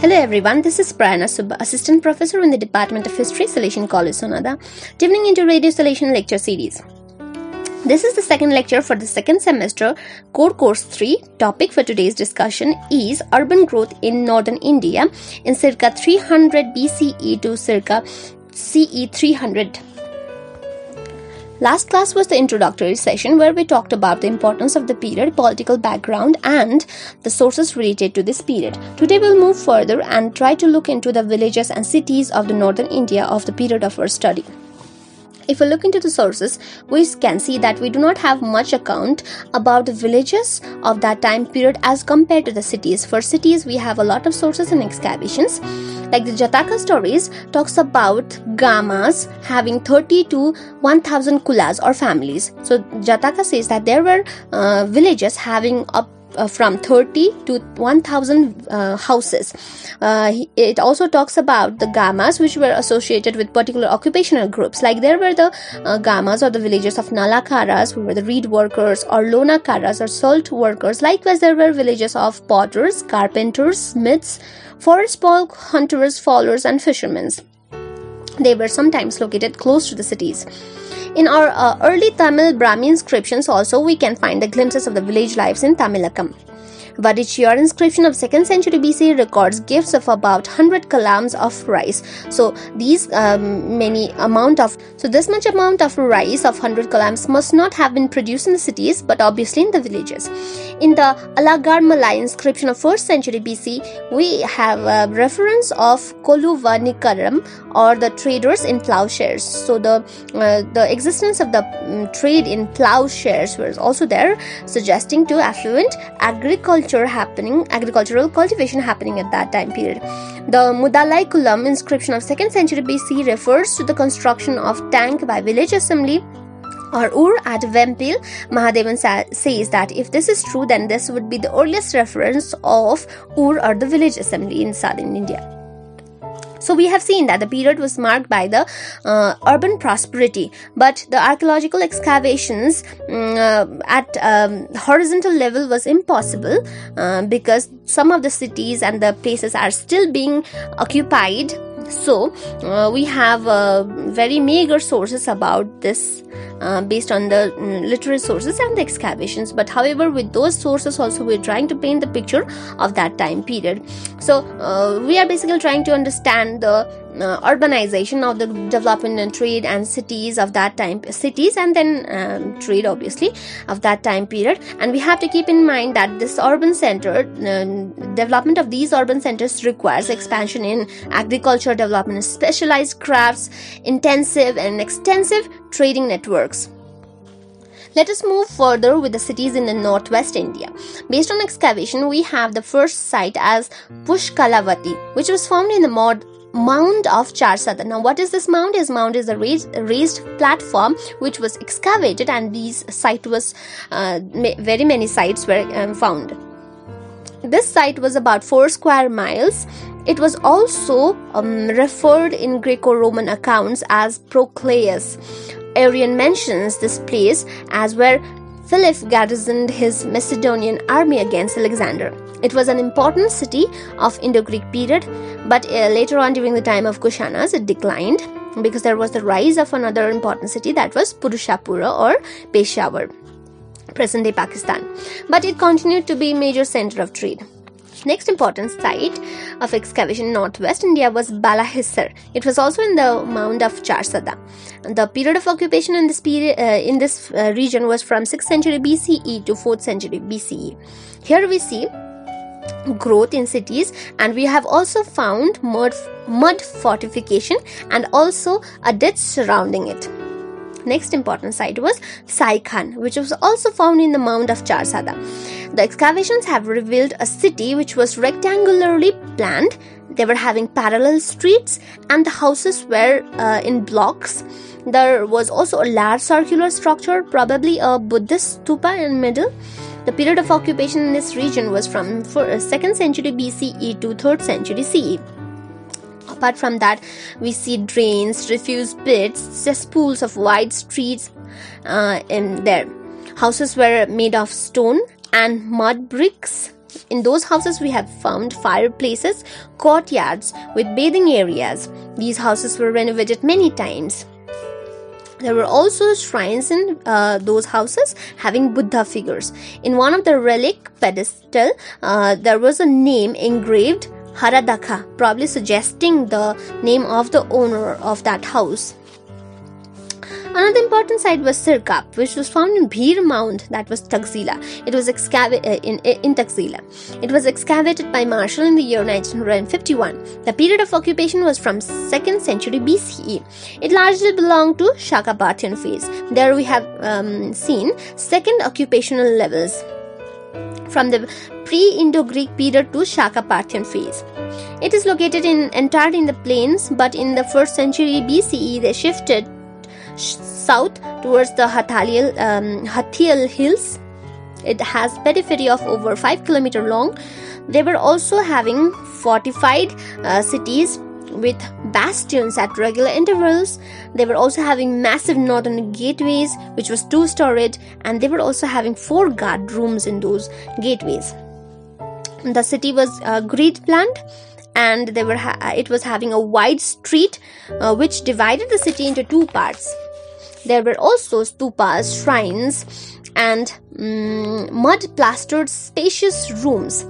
Hello everyone, this is Prayana Subba, Assistant Professor in the Department of History, Salesian College, Sonada, tuning into Radio Salesian Lecture Series. This is the second lecture for the second semester, Core Course 3. Topic for today's discussion is Urban Growth in Northern India in circa 300 BCE to circa CE 300. Last class was the introductory session where we talked about the importance of the period, political background and the sources related to this period. Today we'll move further and try to look into the villages and cities of the northern India of the period of our study. If we look into the sources, we can see that we do not have much account about the villages of that time period as compared to the cities. For cities, we have a lot of sources and excavations. Like the Jataka stories talks about Gamas having 30 to 1000 kulas or families. So Jataka says that there were villages having up from 30 to 1000 houses. It also talks about the Gamas which were associated with particular occupational groups. Like there were the Gamas or the villages of Nalakaras who were the reed workers, or Lonakaras or salt workers. Likewise, there were villages of potters, carpenters, smiths, forest folk, hunters, fowlers and fishermen. They were sometimes located close to the cities. In our early Tamil Brahmi inscriptions also we can find the glimpses of the village lives in Tamilakam. Vadichiyar inscription of 2nd century BC records gifts of about 100 kalams of rice. So this much amount of rice of 100 kalams must not have been produced in the cities but obviously in the villages. In the Alagar Malay inscription of 1st century BC, we have a reference of Koluvanikaram or the traders in plowshares. So the existence of the trade in plowshares was also there, suggesting to affluent agricultural cultivation happening at that time period. The Mudalai Kulam inscription of 2nd century BC refers to the construction of tank by village assembly or Ur at Vempil. Mahadevan says that if this is true, then this would be the earliest reference of Ur or the village assembly in southern India. So we have seen that the period was marked by the urban prosperity, but the archaeological excavations at horizontal level was impossible because some of the cities and the places are still being occupied. So we have very meager sources about this based on the literary sources and the excavations. But however, with those sources also we're trying to paint the picture of that time period. So we are basically trying to understand the urbanization of the development and trade and cities of that time, cities and then trade obviously of that time period. And we have to keep in mind that this urban center, development of these urban centers requires expansion in agriculture development, specialized crafts, intensive and extensive trading networks. Let us move further with the cities in the northwest India. Based on excavation, we have the first site as Pushkalavati, which was found in the mound of Charsada. Now, what is this mound? This mound is a raised platform which was excavated, and these site was very many sites were found. This site was about 4 square miles. It was also referred in Greco-Roman accounts as Procleus. Arrian mentions this place as where Philip garrisoned his Macedonian army against Alexander. It was an important city of Indo-Greek period, but later on during the time of Kushanas it declined because there was the rise of another important city, that was Purushapura or Peshawar, present-day Pakistan. But it continued to be a major center of trade. Next important site of excavation in northwest India was Balahisar. It was also in the mound of Charsada. The period of occupation in this region was from 6th century BCE to 4th century BCE. Here we see growth in cities, and we have also found mud fortification and also a ditch surrounding it. Next important site was Saikhan, which was also found in the mound of Charsada. The excavations have revealed a city which was rectangularly planned. They were having parallel streets and the houses were in blocks. There was also a large circular structure, probably a Buddhist stupa in the middle. The period of occupation in this region was from 2nd century BCE to 3rd century CE. Apart from that, we see drains, refuse pits, cesspools of wide streets in there. Houses were made of stone and mud bricks In those houses, we have found fireplaces, courtyards with bathing areas. These houses were renovated many times. There were also shrines in those houses having Buddha figures. In one of the relic pedestal, there was a name engraved, Haradaka, probably suggesting the name of the owner of that house. Another important site was Sirkap, which was found in Bhir Mound, that was Taxila. It was excavated in Taxila. It was excavated by Marshall in the year 1951. The period of occupation was from 2nd century BCE. It largely belonged to Shaka Parthian phase. There we have seen second occupational levels from the pre-Indo-Greek period to Shaka Parthian phase. It is located entirely in the plains, but in the 1st century BCE they shifted south towards the Hathial hills. It has periphery of over 5 km long. They were also having fortified cities with bastions at regular intervals. They were also having massive northern gateways, which was 2-storied, and they were also having 4 guard rooms in those gateways. The city was grid planned, and it was having a wide street which divided the city into 2 parts. There were also stupas, shrines, and mud-plastered spacious rooms.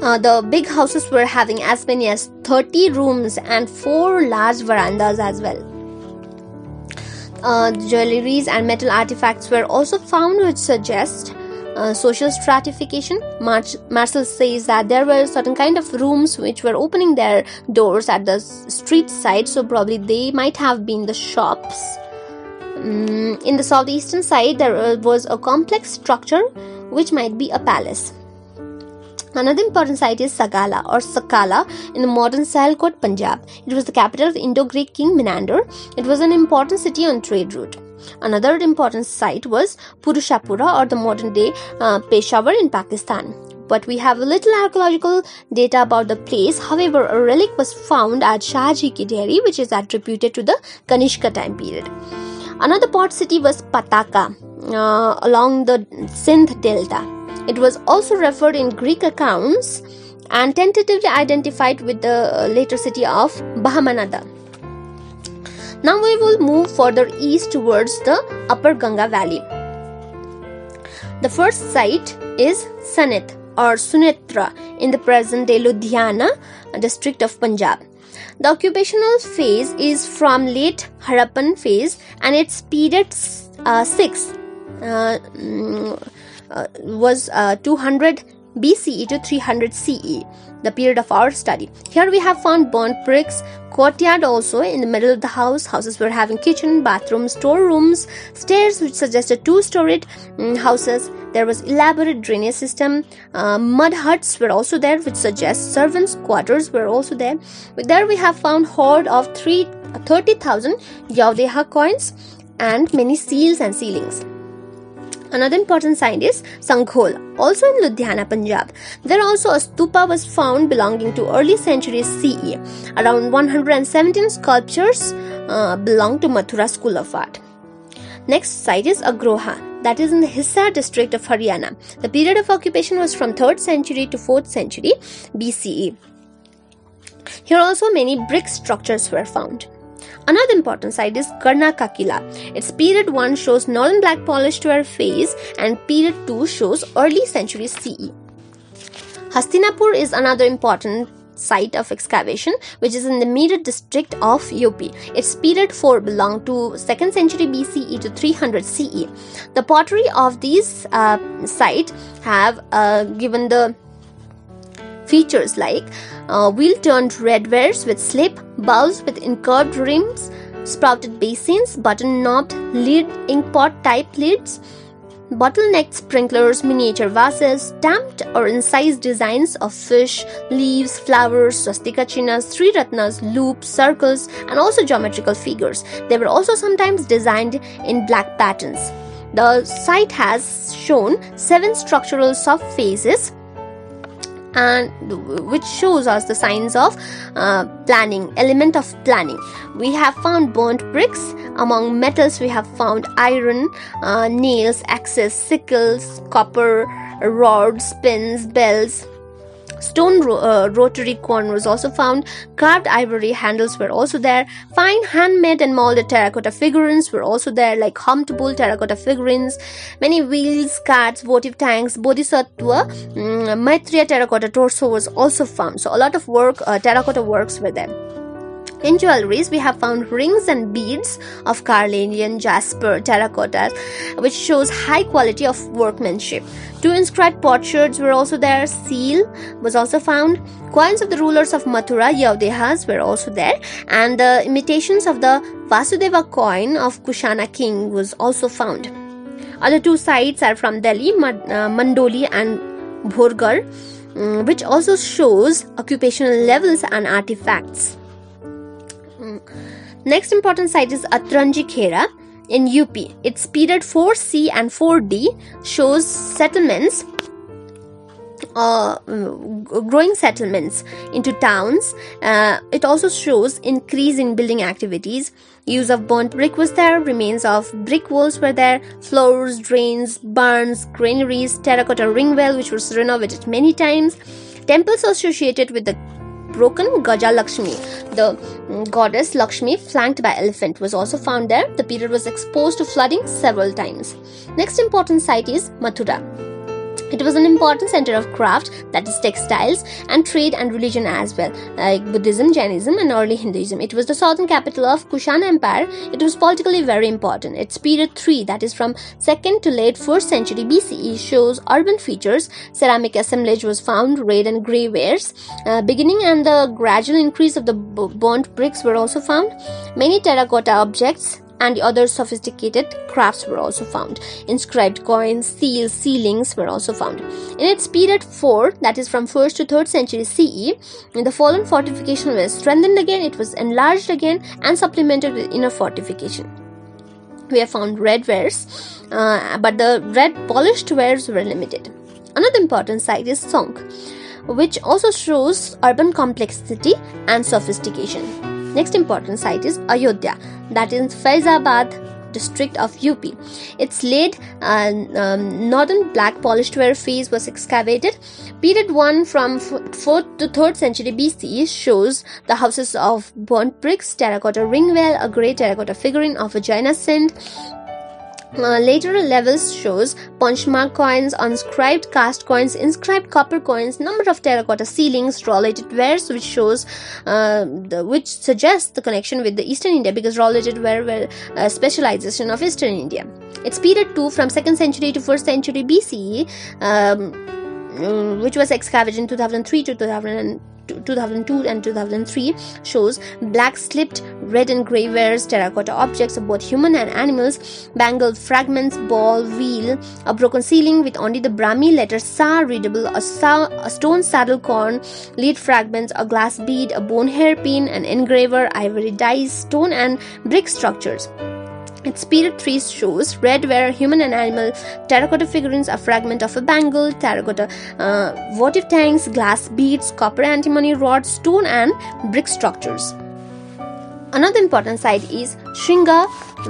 The big houses were having as many as 30 rooms and 4 large verandas as well. Jewelries and metal artifacts were also found, which suggest social stratification. Marshall says that there were certain kind of rooms which were opening their doors at the street side, so probably they might have been the shops. In the southeastern side, there was a complex structure which might be a palace. Another important site is Sagala or Sakala in the modern Sialkot, Punjab. It was the capital of Indo-Greek king Menander. It was an important city on trade route. Another important site was Purushapura or the modern day Peshawar in Pakistan. But we have little archaeological data about the place. However, a relic was found at Shahji Ki Dairy, which is attributed to the Kanishka time period. Another port city was Pataka along the Sindh Delta. It was also referred in Greek accounts and tentatively identified with the later city of Bahamanada. Now we will move further east towards the Upper Ganga Valley. The first site is Sanit or Sunetra in the present-day Ludhiana district of Punjab. The occupational phase is from late Harappan phase, and its period 6 was 200 BCE to 300 CE, the period of our study. Here we have found burnt bricks, courtyard also in the middle of the house. Houses were having kitchen, bathrooms, storerooms, stairs which suggested 2-storied houses. There was elaborate drainage system. Mud huts were also there, which suggests servants' quarters were also there. There we have found hoard of 30,000 Yaudeha coins and many seals and ceilings. Another important site is Sankhol, also in Ludhiana, Punjab. There also a stupa was found belonging to early centuries CE. Around 117 sculptures belong to Mathura School of Art. Next site is Agroha, that is in the Hisar district of Haryana. The period of occupation was from 3rd century to 4th century BCE. Here also many brick structures were found. Another important site is Karnaka Kila. Its period 1 shows northern black polish to our face, and period 2 shows early century CE. Hastinapur is another important site of excavation, which is in the Meerut district of UP. Its period 4 belonged to 2nd century BCE to 300 CE. The pottery of these site have given the features like wheel-turned redwares with slip, bowls with incurved rims, sprouted basins, button-knobbed lid, inkpot type lids, bottlenecked sprinklers, miniature vases, stamped or incised designs of fish, leaves, flowers, swastika chinas, three ratnas, loops, circles, and also geometrical figures. They were also sometimes designed in black patterns. The site has shown 7 structural subphases and which shows us the signs of planning, element of planning. We have found burnt bricks. Among metals we have found iron, nails, axes, sickles, copper rods, pins, bells. Stone rotary quern was also found. Carved ivory handles were also there. Fine handmade and molded terracotta figurines were also there, like humped bull terracotta figurines. Many wheels, carts, votive tanks, bodhisattva, Maitreya terracotta torso was also found. So a lot of terracotta works were there. In jewelries, we have found rings and beads of carnelian, jasper, terracotta, which shows high quality of workmanship. 2 inscribed potsherds were also there. Seal was also found. Coins of the rulers of Mathura, Yaudehas, were also there. And the imitations of the Vasudeva coin of Kushana king was also found. Other 2 sites are from Delhi, Mandoli and Bhorgarh, which also shows occupational levels and artifacts. Next important site is Atranji Khera in UP. Its period 4C and 4D shows settlements, growing settlements into towns. It also shows increase in building activities. Use of burnt brick was there. Remains of brick walls were there. Floors, drains, barns, granaries, terracotta ring well, which was renovated many times. Temples associated with the broken Gaja Lakshmi, the goddess Lakshmi flanked by elephant, was also found there. The period was exposed to flooding several times. Next important site is Mathura. It was an important center of craft, that is textiles, and trade and religion as well, like Buddhism, Jainism and early Hinduism. It was the southern capital of Kushana Empire. It was politically very important. Its period 3, that is from 2nd to late 1st century BCE, shows urban features. Ceramic assemblage was found, red and grey wares. Beginning and the gradual increase of the burnt bricks were also found. Many terracotta objects and the other sophisticated crafts were also found. Inscribed coins, seals, sealings were also found. In its period 4, that is from 1st to 3rd century CE, the fallen fortification was strengthened again, it was enlarged again and supplemented with inner fortification. We have found red wares, but the red polished wares were limited. Another important site is Sonk, which also shows urban complexity and sophistication. Next important site is Ayodhya, that is Faizabad district of UP. Its late northern black polished ware phase was excavated. Period 1 from 4th to 3rd century BCE shows the houses of burnt bricks, terracotta ring well, a grey terracotta figurine of a Jaina saint. Later levels shows punchmark coins, inscribed cast coins, inscribed copper coins, number of terracotta ceilings, related wares, which shows which suggests the connection with the Eastern India, because related ware were specialization of Eastern India. Its period 2 from 2nd century to 1st century BCE, which was excavated in 2003 to 2002 and 2003, shows black slipped red and grey wares, terracotta objects of both human and animals, bangled fragments, ball, wheel, a broken ceiling with only the Brahmi letter Sa readable, a stone saddle corn, lead fragments, a glass bead, a bone hairpin, an engraver, ivory dies, stone and brick structures. Its period 3 shows red ware, human and animal, terracotta figurines, a fragment of a bangle, terracotta votive tanks, glass beads, copper antimony rods, stone and brick structures. Another important site is Shringa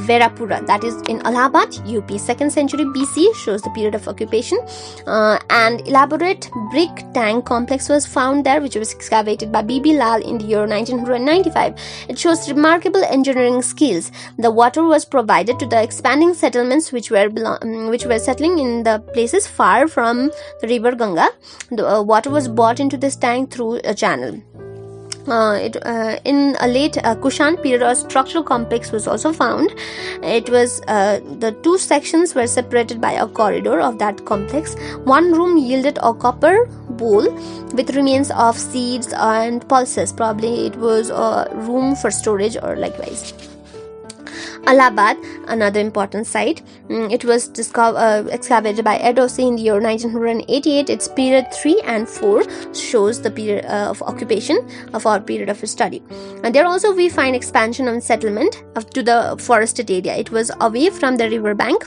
Verapura, that is in Allahabad, UP. 2nd century BC shows the period of occupation. And elaborate brick tank complex was found there, which was excavated by B.B. Lal in the year 1995. It shows remarkable engineering skills. The water was provided to the expanding settlements which were settling in the places far from the river Ganga. The water was brought into this tank through a channel. In a late Kushan period, a structural complex was also found. It was the 2 sections were separated by a corridor of that complex. One room yielded a copper bowl with remains of seeds and pulses. Probably it was a room for storage or likewise. Allahabad, another important site. It was excavated by Edosi in the year 1988. Its period 3 and 4 shows the period of occupation of our period of study. And there also we find expansion and settlement to the forested area. It was away from the river bank.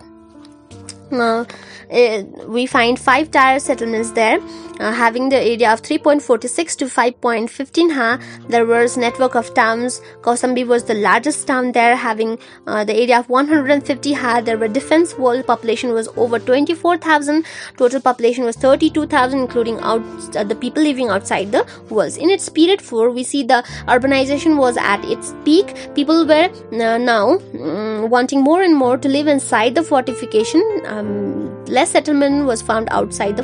we find 5 tier settlements there, having the area of 3.46 to 5.15 ha. There was network of towns. Kausambi was the largest town there, having the area of 150 ha. There were defense wall. Population was over 24,000. Total population was 32,000, including the people living outside the walls. In its period 4, we see the urbanization was at its peak. People were now wanting more and more to live inside the fortification. Less settlement was found outside the